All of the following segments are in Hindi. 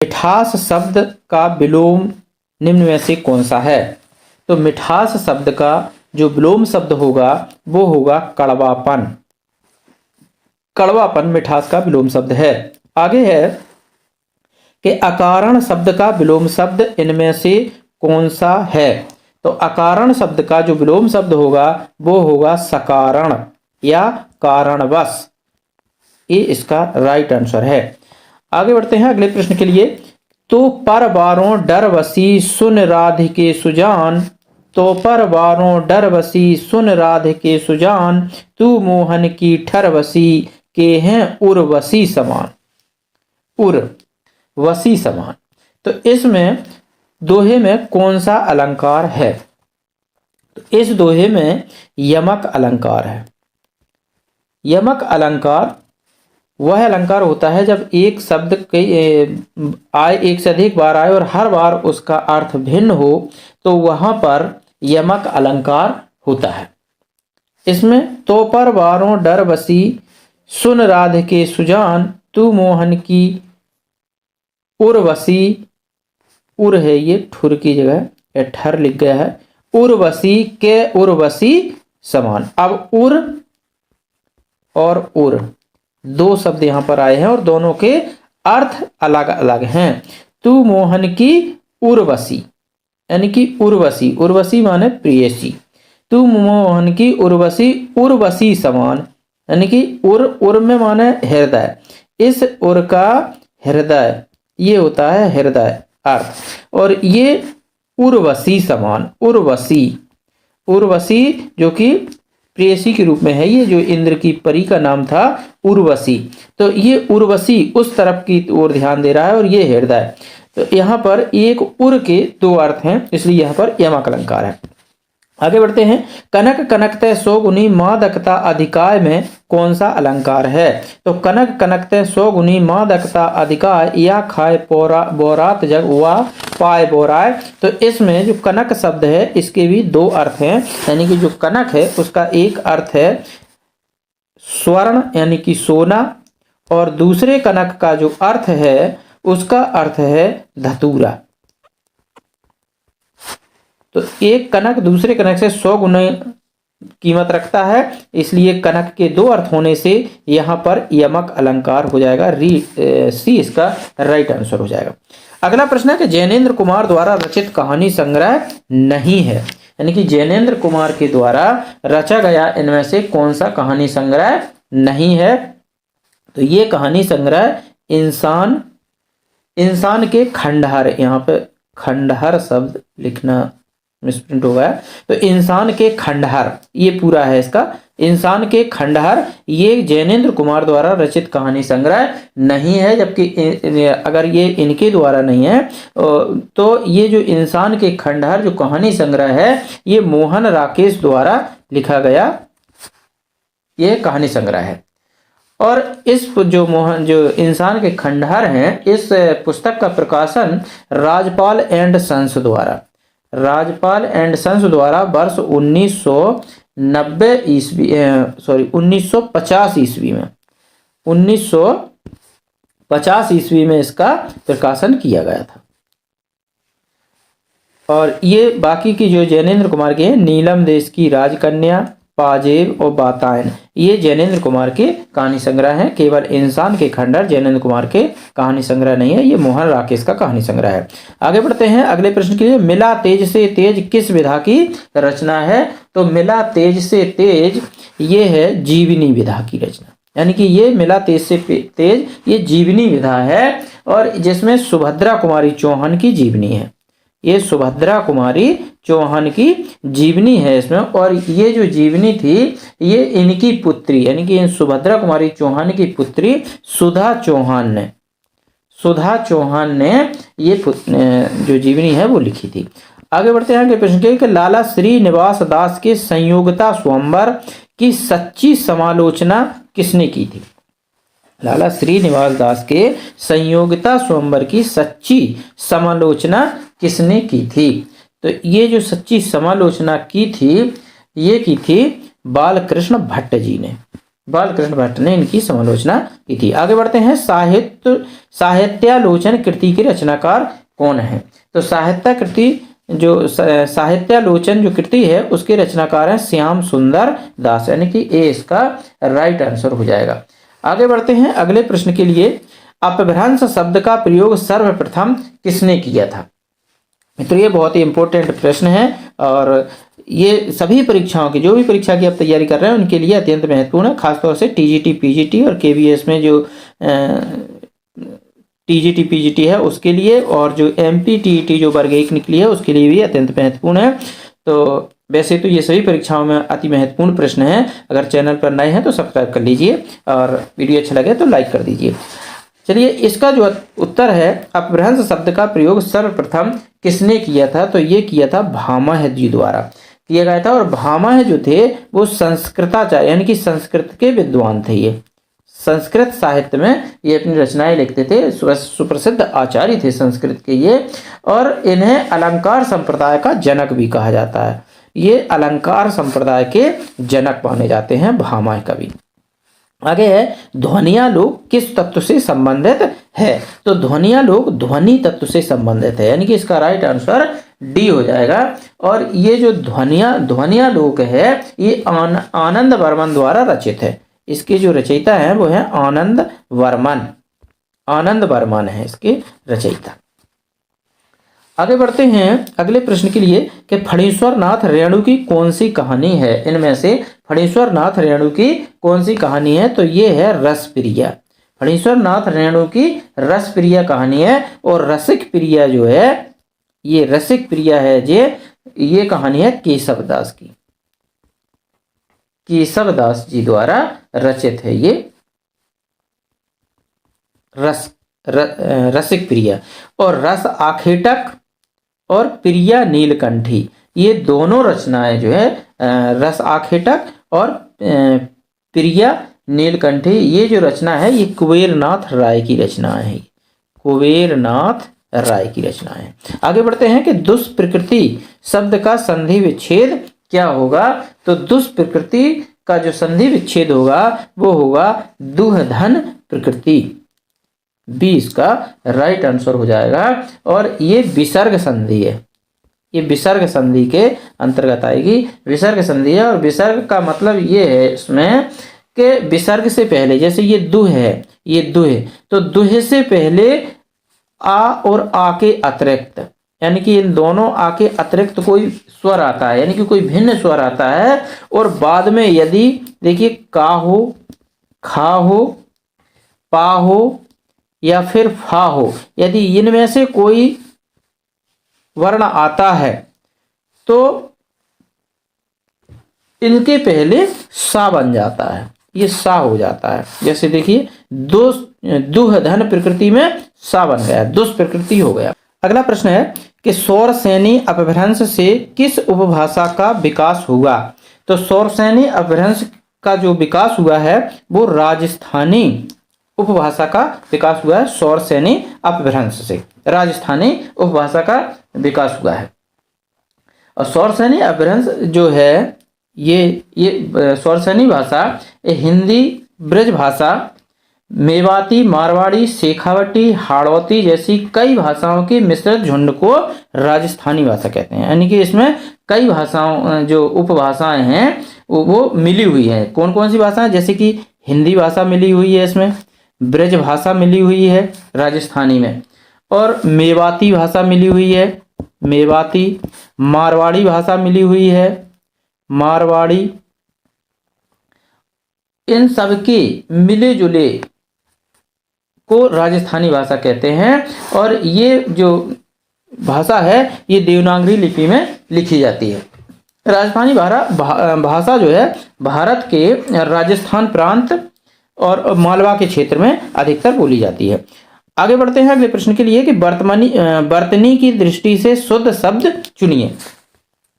मिठास शब्द का विलोम निम्न में से कौन सा है? तो मिठास शब्द का जो विलोम शब्द होगा वो होगा कड़वापन। कड़वापन मिठास का विलोम शब्द है। आगे है कि अकारण शब्द का विलोम शब्द इनमें से कौन सा है? तो अकारण शब्द का जो विलोम शब्द होगा वो होगा सकारण या कारणवश। ये इसका राइट आंसर है। आगे बढ़ते हैं अगले प्रश्न के लिए। तो पर बारों डर वसी सुन राधिके सुजान, तो पर बारों डर वसी सुन राधिके सुजान, तू मोहन की ठर वसी के हैं उर्वशी समान। उर्वशी समान। तो इसमें दोहे में कौन सा अलंकार है? तो इस दोहे में यमक अलंकार है। यमक अलंकार वह अलंकार होता है जब एक शब्द आए, एक से अधिक बार आए और हर बार उसका अर्थ भिन्न हो, तो वहां पर यमक अलंकार होता है। इसमें तो पर बारों डर बसी सुन राधिके सुजान, तू मोहन की उर्वशी, उर है ये ठुर की जगह ठर लिख गया है, उर्वशी के उर्वशी समान। अब उर और उर दो शब्द यहां पर आए हैं और दोनों के अर्थ अलग अलग हैं। तू मोहन की उर्वशी यानी कि उर्वशी, उर्वशी माने प्रेयसी। तू मोहन की उर्वशी उर्वशी समान यानी कि उर में माने हृदय, इस उर का हृदय ये होता है हृदय अर्थ। और ये उर्वशी समान, उर्वशी, उर्वशी जो कि प्रेयसी के रूप में है, ये जो इंद्र की परी का नाम था उर्वशी। तो ये उर्वशी उस तरफ की ओर ध्यान दे रहा है और ये हृदय। तो यहाँ पर एक उर के दो अर्थ हैं, इसलिए यहाँ पर यमक अलंकार है। आगे बढ़ते हैं। कनक कनकते सौ गुनी मादकता अधिकाय में कौन सा अलंकार है? तो कनक कनकते सौ गुनी मादकता अधिकाय, या खाए बोरात जग हुआ पाए बोराय। तो इसमें जो कनक शब्द है इसके भी दो अर्थ हैं, यानी कि जो कनक है उसका एक अर्थ है स्वर्ण यानी कि सोना, और दूसरे कनक का जो अर्थ है उसका अर्थ है धतूरा। तो एक कनक दूसरे कनक से 100 गुना कीमत रखता है, इसलिए कनक के दो अर्थ होने से यहां पर यमक अलंकार हो जाएगा। सी इसका राइट आंसर हो जाएगा। अगला प्रश्न है कि जैनेन्द्र कुमार द्वारा रचित कहानी संग्रह नहीं है, यानी कि जैनेन्द्र कुमार के द्वारा रचा गया इनमें से कौन सा कहानी संग्रह नहीं है? तो ये कहानी संग्रह इंसान के खंडहर, यहाँ पे खंडहर शब्द लिखना मिसप्रिंट हो गया, तो इंसान के खंडहर ये पूरा है इसका, इंसान के खंडहर, ये जैनेन्द्र कुमार द्वारा रचित कहानी संग्रह नहीं है। जबकि अगर ये इनके द्वारा नहीं है तो ये जो इंसान के खंडहर जो कहानी संग्रह है ये मोहन राकेश द्वारा लिखा गया ये कहानी संग्रह है। और इस जो इंसान के खंडहर हैं इस पुस्तक का प्रकाशन राजपाल एंड सन्स द्वारा, राजपाल एंड सन्स द्वारा वर्ष 1950 ईस्वी में 1950 ईस्वी में इसका प्रकाशन किया गया था। और ये बाकी की जो जैनेन्द्र कुमार के हैं, नीलम देश की राजकन्या, पाजेब और बातायन, ये जैनेन्द्र कुमार के कहानी संग्रह हैं। केवल इंसान के खंडहर जैनेन्द्र कुमार के कहानी संग्रह नहीं है, ये मोहन राकेश का कहानी संग्रह है। आगे बढ़ते हैं अगले प्रश्न के लिए। मिला तेज से तेज किस विधा की रचना है? तो मिला तेज से तेज ये है जीवनी विधा की रचना, यानी कि ये मिला तेज से तेज ये जीवनी विधा है और जिसमें सुभद्रा कुमारी चौहान की जीवनी है। ये सुभद्रा कुमारी चौहान की जीवनी है इसमें, और ये जो जीवनी थी ये इनकी पुत्री यानी कि सुभद्रा कुमारी चौहान की पुत्री सुधा चौहान ने ये जो जीवनी है वो लिखी थी। आगे बढ़ते हैं अगले प्रश्न के। लाला श्रीनिवास दास के संयोगिता स्वयंवर की सच्ची समालोचना किसने की थी? लाला श्रीनिवास दास के संयोगिता स्वयंवर की सच्ची समालोचना किसने की थी? तो ये जो सच्ची समालोचना की थी ये की थी बालकृष्ण भट्ट जी ने। बालकृष्ण भट्ट ने इनकी समालोचना की थी। आगे बढ़ते हैं, साहित्यालोचन कृति के रचनाकार कौन है? तो साहित्यालोचन जो कृति है उसके रचनाकार हैं श्याम सुंदर दास, यानी कि ए इसका राइट आंसर हो जाएगा। आगे बढ़ते हैं अगले प्रश्न के लिए। अपभ्रंश शब्द का प्रयोग सर्वप्रथम किसने किया था? तो ये बहुत ही इंपॉर्टेंट प्रश्न है और ये सभी परीक्षाओं की, जो भी परीक्षा की आप तैयारी कर रहे हैं उनके लिए अत्यंत महत्वपूर्ण है। खासतौर से टीजीटी पीजीटी और केवीएस में जो टीजीटी पीजीटी है उसके लिए, और जो एमपी टीईटी जो वर्ग 1 निकली है उसके लिए भी अत्यंत महत्वपूर्ण है। तो वैसे तो ये सभी परीक्षाओं में अति महत्वपूर्ण प्रश्न है। अगर चैनल पर नए हैं तो सब्सक्राइब कर लीजिए और वीडियो अच्छा लगे तो लाइक कर दीजिए। चलिए, इसका जो उत्तर है, अपभ्रंश शब्द का प्रयोग सर्वप्रथम किसने किया था? तो ये किया था भामह जी द्वारा किया गया था। और भामह जो थे वो संस्कृताचार्य, यानी कि संस्कृत के विद्वान थे। ये संस्कृत साहित्य में ये अपनी रचनाएं लिखते थे, सुप्रसिद्ध आचार्य थे संस्कृत के ये, और इन्हें अलंकार संप्रदाय का जनक भी कहा जाता है। ये अलंकार संप्रदाय के जनक माने जाते हैं भामह कवि। आगे है, ध्वनियालोक किस तत्व से संबंधित है? तो ध्वनियालोक ध्वनि तत्व से संबंधित है, यानी कि इसका राइट आंसर डी हो जाएगा। और ये जो ध्वनियालोक है ये आनंद वर्मन द्वारा रचित है। इसके जो रचयिता हैं वो है आनंद वर्मन है इसके रचयिता। आगे बढ़ते हैं अगले प्रश्न के लिए कि फणीश्वर नाथ रेणु की कौन सी कहानी है? इनमें से फणीश्वर नाथ रेणु की कौन सी कहानी है? तो ये है रसप्रिया। फणीश्वर नाथ रेणु की रसप्रिया कहानी है। और रसिक प्रिया जो है, ये रसिक प्रिया है ये कहानी है केशवदास की। केशवदास जी द्वारा रचित है ये रसिक प्रिया। और रस आखेटक और प्रिया नीलकंठी, ये दोनों रचनाएं जो है रस आखेटक और प्रिया नीलकंठी, ये जो रचना है ये कुबेरनाथ राय की रचना है। कुबेरनाथ राय की रचना है। आगे बढ़ते हैं कि दुष्प्रकृति शब्द का संधि विच्छेद क्या होगा? तो दुष्प्रकृति का जो संधि विच्छेद होगा वो होगा दुहधन प्रकृति। 20 का राइट आंसर हो जाएगा। और ये विसर्ग संधि है, ये विसर्ग संधि के अंतर्गत आएगी। विसर्ग संधि है और विसर्ग का मतलब ये है इसमें कि विसर्ग से पहले, जैसे ये दुह है, ये दुह, तो दुह से पहले आ और आ के अतिरिक्त, यानी कि इन दोनों आ के अतिरिक्त कोई स्वर आता है, यानी कि कोई भिन्न स्वर आता है। और बाद में यदि देखिए का हो, खा हो, पा हो या फिर फा हो, यदि इनमें से कोई वर्ण आता है तो इनके पहले सा बन जाता है, ये सा हो जाता है। जैसे देखिए दुहधन प्रकृति में सा बन गया, दुष्प्रकृति हो गया। अगला प्रश्न है कि सौरसेनी अपभ्रंश से किस उपभाषा का विकास हुआ? तो सौरसेनी अपभ्रंश का जो विकास हुआ है वो राजस्थानी उपभाषा का विकास हुआ है। सौरसेनी अपभ्रंश से राजस्थानी उपभाषा का विकास हुआ है। और सौरसेनी अपभ्रंश जो है ये सौरसेनी भाषा हिंदी, ब्रज भाषा, मेवाती, मारवाड़ी, शेखावटी, हाड़ौती जैसी कई भाषाओं के मिश्रित झुंड को राजस्थानी भाषा कहते हैं। यानी कि इसमें कई भाषाओं जो उपभाषाएं हैं वो मिली हुई हैं। कौन कौन सी भाषाएं? जैसे कि हिंदी भाषा मिली हुई है, इसमें ब्रज भाषा मिली हुई है राजस्थानी में, और मेवाती भाषा मिली हुई है, मेवाती, मारवाड़ी भाषा मिली हुई है, मारवाड़ी, इन सब के मिले जुले को राजस्थानी भाषा कहते हैं। और ये जो भाषा है ये देवनागरी लिपि में लिखी जाती है। राजस्थानी भाषा जो है भारत के राजस्थान प्रांत और मालवा के क्षेत्र में अधिकतर बोली जाती है। आगे बढ़ते हैं अगले प्रश्न के लिए कि वर्तनी की दृष्टि से शुद्ध शब्द चुनिए।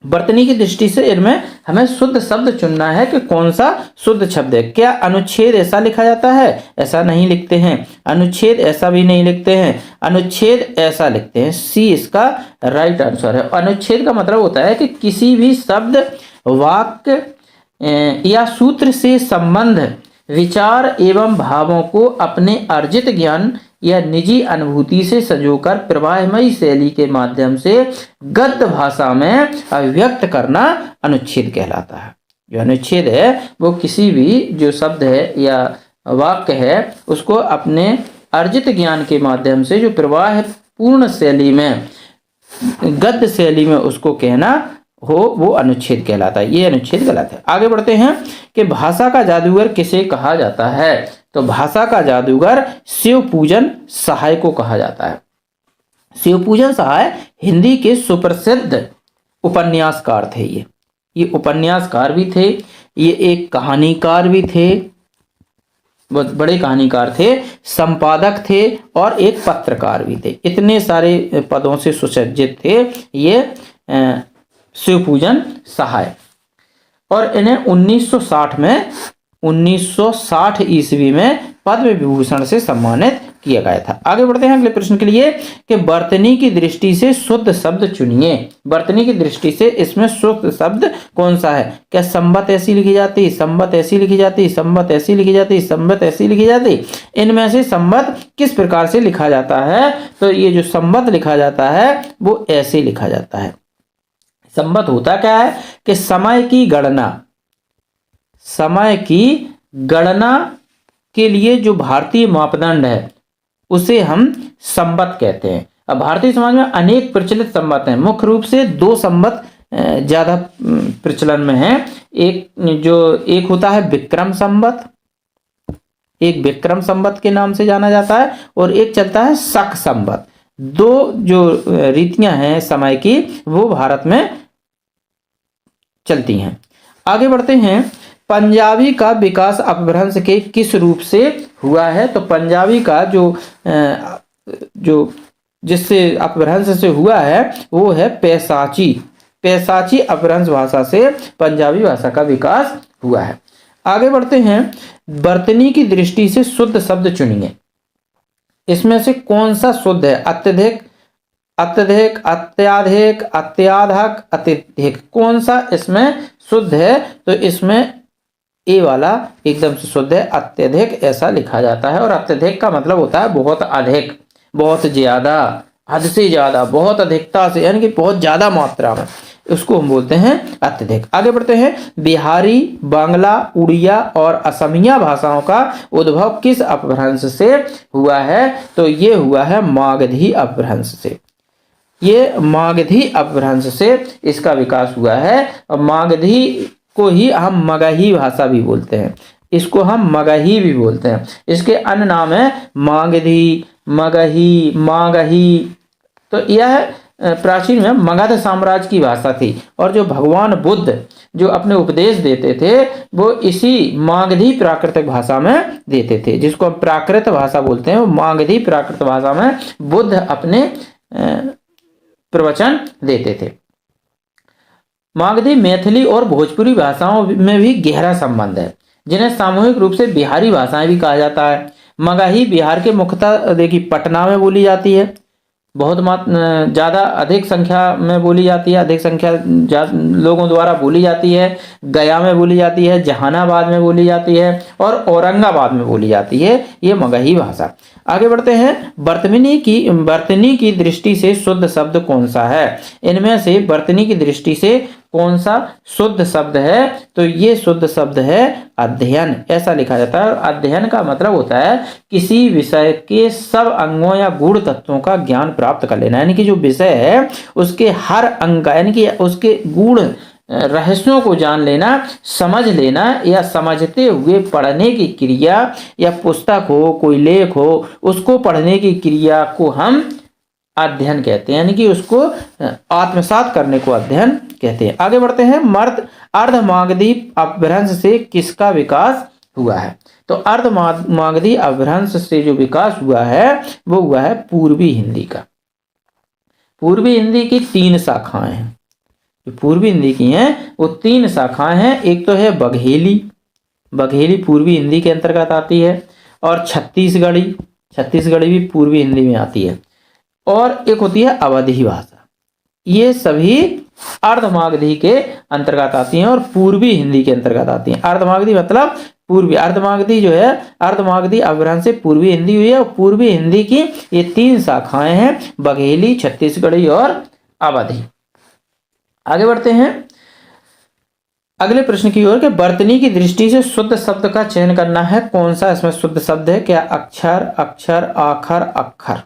वर्तनी की दृष्टि से इनमें हमें शुद्ध शब्द चुनना है कि कौन सा शुद्ध शब्द है। क्या अनुच्छेद ऐसा लिखा जाता है? ऐसा नहीं लिखते हैं। अनुच्छेद ऐसा भी नहीं लिखते हैं, अनुच्छेद ऐसा लिखते हैं। सी इसका राइट आंसर है। अनुच्छेद का मतलब होता है कि किसी भी शब्द, वाक्य या सूत्र से संबंध विचार एवं भावों को अपने अर्जित ज्ञान या निजी अनुभूति से संजोकर प्रवाहमयी शैली के माध्यम से गद्य भाषा में अभिव्यक्त करना अनुच्छेद कहलाता है। जो अनुच्छेद है वो किसी भी जो शब्द है या वाक्य है उसको अपने अर्जित ज्ञान के माध्यम से जो प्रवाह पूर्ण शैली में, गद्य शैली में उसको कहना हो, वो अनुच्छेद कहलाता है। ये अनुच्छेद गलत है। आगे बढ़ते हैं कि भाषा का जादूगर किसे कहा जाता है। तो भाषा का जादूगर शिवपूजन सहाय को कहा जाता है। शिवपूजन सहाय हिंदी के सुप्रसिद्ध उपन्यासकार थे। ये उपन्यासकार भी थे, ये एक कहानीकार भी थे, बहुत बड़े कहानीकार थे, संपादक थे और एक पत्रकार भी थे। इतने सारे पदों से सुसज्जित थे ये शिवपूजन सहाय। और इन्हें 1960 ईस्वी में पद्म विभूषण से सम्मानित किया गया था। आगे बढ़ते हैं अगले प्रश्न के लिए कि वर्तनी की दृष्टि से शुद्ध शब्द चुनिए। वर्तनी की दृष्टि से इसमें शुद्ध शब्द कौन सा है? क्या संबत ऐसी लिखी जाती, संबत ऐसी लिखी जाती, संबत ऐसी लिखी जाती, संबत ऐसी लिखी जाती? इनमें से संबत किस प्रकार से लिखा जाता है? तो ये जो संबत लिखा जाता है वो ऐसे लिखा जाता है। संबत होता क्या है कि समय की गणना के लिए जो भारतीय मापदंड है उसे हम संबत कहते हैं। अब भारतीय समाज में अनेक प्रचलित संबत हैं। मुख्य रूप से दो संबत ज्यादा प्रचलन में है। एक होता है विक्रम संबत, एक विक्रम संबत के नाम से जाना जाता है, और एक चलता है शक संबत। दो जो रीतियां हैं समय की वो भारत में चलती हैं। आगे बढ़ते हैं, पंजाबी का विकास अपभ्रंश के किस रूप से हुआ है? तो पंजाबी का जो जिससे अपभ्रंश से हुआ है वो है पैसाची अपभ्रंश भाषा से पंजाबी भाषा का विकास हुआ है। आगे बढ़ते हैं, वर्तनी की दृष्टि से शुद्ध शब्द चुनिए। इसमें से कौन सा शुद्ध है? अत्यधिक, अत्याधिक, अत्याधक, अत्यधिक, कौन सा इसमें शुद्ध है? तो इसमें ए वाला एकदम से शुद्ध है, अत्यधिक ऐसा लिखा जाता है। और अत्यधिक का मतलब होता है बहुत अधिक, बहुत ज्यादा, हद से ज्यादा, बहुत अधिकता से, यानी कि बहुत ज्यादा मात्रा में, उसको हम बोलते हैं अत्यधिक। आगे बढ़ते हैं, बिहारी, बांग्ला, उड़िया और असमिया भाषाओं का उद्भव किस अपभ्रंश से हुआ है? तो ये हुआ है मागधी अपभ्रंश से। ये मागधी अपभ्रंश से इसका विकास हुआ है। और मागधी को ही हम मगही भाषा भी बोलते हैं, इसको हम मगही भी बोलते हैं। इसके अन्य नाम है मागधी, मगही, मागही। तो यह प्राचीन में मगध साम्राज्य की भाषा थी। और जो भगवान बुद्ध जो अपने उपदेश देते थे वो इसी मागधी प्राकृतिक भाषा में देते थे, जिसको हम प्राकृत भाषा बोलते हैं। वो मागधी प्राकृत भाषा में बुद्ध अपने प्रवचन देते थे। मागधी मैथिली और भोजपुरी भाषाओं में भी गहरा संबंध है, जिन्हें सामूहिक रूप से बिहारी भाषाएं भी कहा जाता है। मगही बिहार के मुख्यतः देखिए पटना में बोली जाती है, बहुत ज़्यादा अधिक संख्या में बोली जाती है, अधिक संख्या लोगों द्वारा बोली जाती है। गया में बोली जाती है, जहानाबाद में बोली जाती है और औरंगाबाद में बोली जाती है ये मगही भाषा। आगे बढ़ते हैं, वर्तनी की दृष्टि से शुद्ध शब्द कौन सा है? इनमें से वर्तनी की दृष्टि से कौन सा शुद्ध शब्द है? तो ये शुद्ध शब्द है अध्ययन, ऐसा लिखा जाता है। और अध्ययन का मतलब होता है किसी विषय के सब अंगों या गूढ़ तत्वों का ज्ञान प्राप्त कर लेना, यानी कि जो विषय है उसके हर अंग यानी कि उसके गूढ़ रहस्यों को जान लेना, समझ लेना, या समझते हुए पढ़ने की क्रिया, या पुस्तक हो, कोई लेख हो, उसको पढ़ने की क्रिया को हम अध्ययन कहते हैं, यानी कि उसको आत्मसात करने को अध्ययन कहते हैं। आगे बढ़ते हैं, अर्धमागधी अपभ्रंश से किसका विकास हुआ है? तो अर्धमागधी अपभ्रंश से जो विकास हुआ है वो हुआ है पूर्वी हिंदी का। पूर्वी हिंदी की 3 शाखाएं हैं। जो पूर्वी हिंदी की हैं वो 3 शाखाएं हैं। एक तो है बघेली पूर्वी हिंदी के अंतर्गत आती है, और छत्तीसगढ़ी भी पूर्वी हिंदी में आती है, और एक होती है अवधी भाषा। ये सभी अर्धमागधी के अंतर्गत आती हैं और पूर्वी हिंदी के अंतर्गत आती हैं। अर्धमागधी मतलब पूर्वी, अर्धमागधी जो है, अर्धमागधी अपभ्रंश से पूर्वी हिंदी हुई है और पूर्वी हिंदी की ये 3 शाखाएं हैं, बघेली, छत्तीसगढ़ी और अवधी। आगे बढ़ते हैं अगले प्रश्न की ओर कि वर्तनी की दृष्टि से शुद्ध शब्द का चयन करना है। कौन सा इसमें शुद्ध शब्द है? क्या अक्षर, अक्षर, आखर, अक्षर?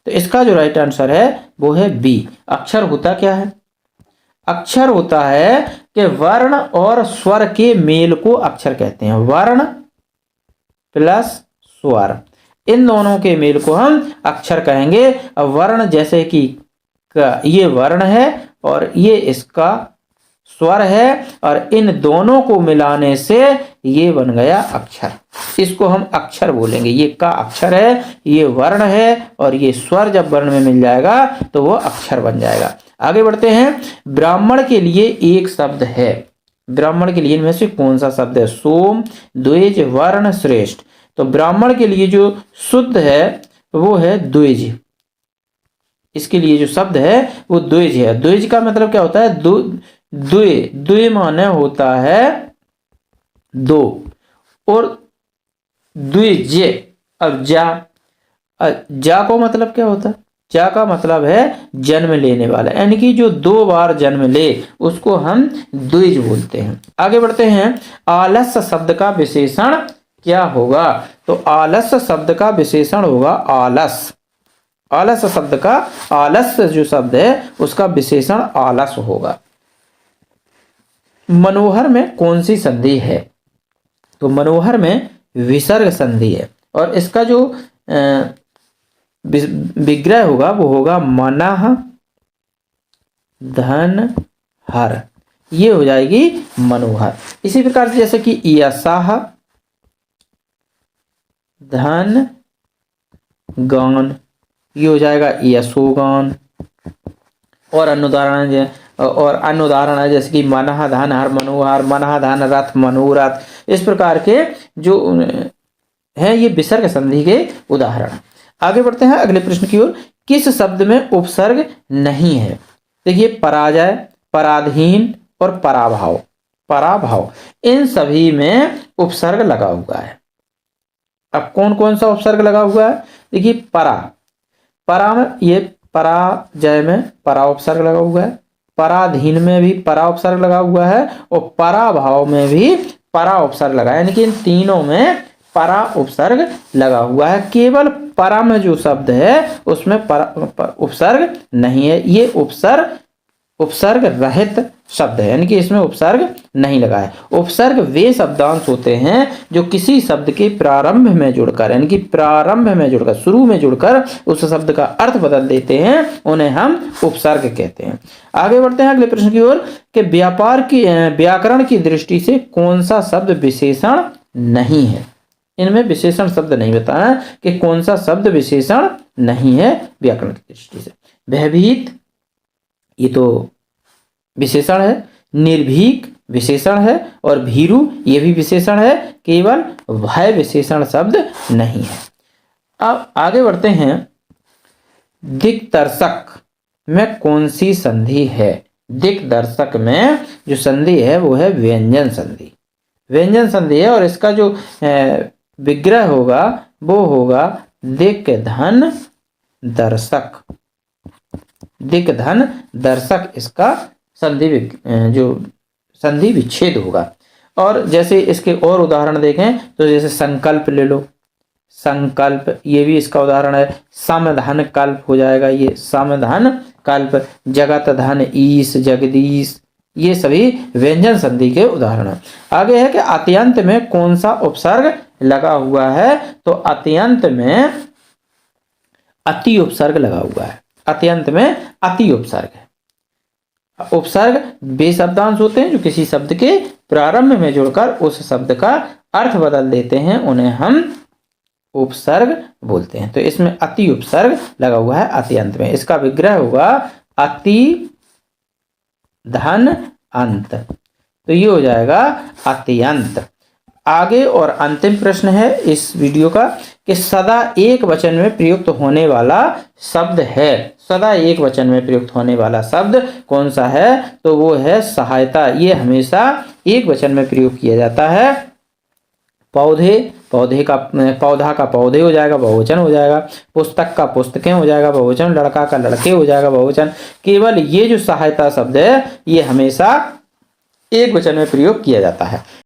तो इसका जो राइट आंसर है वो है बी। अक्षर होता क्या है? अक्षर होता है कि वर्ण और स्वर के मेल को अक्षर कहते हैं। वर्ण प्लस स्वर, इन दोनों के मेल को हम अक्षर कहेंगे। अब वर्ण जैसे कि ये वर्ण है और ये इसका स्वर है और इन दोनों को मिलाने से ये बन गया अक्षर। इसको हम अक्षर बोलेंगे। ये का अक्षर है, ये वर्ण है और ये स्वर जब वर्ण में मिल जाएगा तो वो अक्षर बन जाएगा। आगे बढ़ते हैं। ब्राह्मण के लिए एक शब्द है। ब्राह्मण के लिए इनमें से कौन सा शब्द है? सोम, द्विज, वर्ण, श्रेष्ठ। तो ब्राह्मण के लिए जो शुद्ध है वो है द्विज। इसके लिए जो शब्द है वो द्विज है। द्विज का मतलब क्या होता है? द्वि माने होता है दो, और द्विज। अब जा को मतलब क्या होता है? जा का मतलब है जन्म लेने वाला, यानी कि जो 2 बार जन्म ले उसको हम द्विज बोलते हैं। आगे बढ़ते हैं। आलस्य शब्द का विशेषण क्या होगा? तो आलस्य शब्द का विशेषण होगा आलस। आलस्य शब्द का, आलस्य जो शब्द है उसका विशेषण आलस होगा। मनोहर में कौन सी संधि है? तो मनोहर में विसर्ग संधि है और इसका जो विग्रह होगा वो होगा मनः धन हर, ये हो जाएगी मनोहर। इसी प्रकार से जैसे कि यशः धन गान, ये हो जाएगा यशोगान। और अन्य उदाहरण है जैसे कि मनः धन हर मनोहर, मनः धन रथ मनोरथ। इस प्रकार के जो है ये विसर्ग संधि के उदाहरण। आगे बढ़ते हैं अगले प्रश्न की ओर। किस शब्द में उपसर्ग नहीं है? देखिए, पराजय, पराधीन और पराभाव, पराभाव, इन सभी में उपसर्ग लगा हुआ है। अब कौन कौन सा उपसर्ग लगा हुआ है? देखिए, परा में ये पराजय में परा उपसर्ग लगा हुआ है, पराधीन में भी परा उपसर्ग लगा हुआ है और पराभाव में भी परा उपसर्ग लगा है, यानी कि इन तीनों में परा उपसर्ग लगा हुआ है। केवल परा में जो शब्द है उसमें उपसर्ग नहीं है। ये उपसर्ग रहित शब्द है, यानी कि इसमें उपसर्ग नहीं लगा है। उपसर्ग वे शब्दांश होते हैं जो किसी शब्द के प्रारंभ में जुड़कर, यानी कि प्रारंभ में जुड़कर, शुरू में जुड़कर उस शब्द का अर्थ बदल देते हैं, उन्हें हम उपसर्ग कहते हैं। आगे बढ़ते हैं अगले प्रश्न की ओर कि व्याकरण की दृष्टि से कौन सा शब्द विशेषण नहीं है? इनमें विशेषण शब्द नहीं बताया कि कौन सा शब्द विशेषण नहीं है व्याकरण की दृष्टि से। भयभीत, ये तो विशेषण है। निर्भीक विशेषण है और भीरु ये भी विशेषण है। केवल भय विशेषण शब्द नहीं है। अब आगे बढ़ते हैं। दिक्दर्शक में कौन सी संधि है? दिक्दर्शक में जो संधि है वो है व्यंजन संधि। व्यंजन संधि है और इसका जो विग्रह होगा वो होगा दिक धन दर्शक। दिक धन दर्शक इसका संधि विच्छेद होगा। और जैसे इसके और उदाहरण देखें तो जैसे संकल्प ले लो, संकल्प ये भी इसका उदाहरण है। समधन कल्प हो जाएगा, ये समधन कल्प। जगत धन ईश, जगदीश, ये सभी व्यंजन संधि के उदाहरण हैं। आगे है कि अत्यंत में कौन सा उपसर्ग लगा हुआ है? तो अत्यंत में अति उपसर्ग लगा हुआ है। अत्यंत में अति उपसर्ग है। उपसर्ग वे शब्दांश होते हैं जो किसी शब्द के प्रारंभ में जुड़कर उस शब्द का अर्थ बदल देते हैं, उन्हें हम उपसर्ग बोलते हैं। तो इसमें अति उपसर्ग लगा हुआ है अत्यंत में। इसका विग्रह होगा अति धन अंत, तो ये हो जाएगा अत्यंत। आगे और अंतिम प्रश्न है इस वीडियो का कि सदा एक वचन में प्रयुक्त होने वाला शब्द है। सदा एक वचन में प्रयुक्त होने वाला शब्द कौन सा है? तो वो है सहायता। ये हमेशा एक वचन में प्रयोग किया जाता है। पौधे, पौधा का पौधे हो जाएगा, बहुवचन हो जाएगा। पुस्तक का पुस्तकें हो जाएगा, बहुवचन। लड़का का लड़के हो जाएगा, बहुवचन। केवल ये जो सहायता शब्द है ये हमेशा एक वचन में प्रयोग किया जाता है।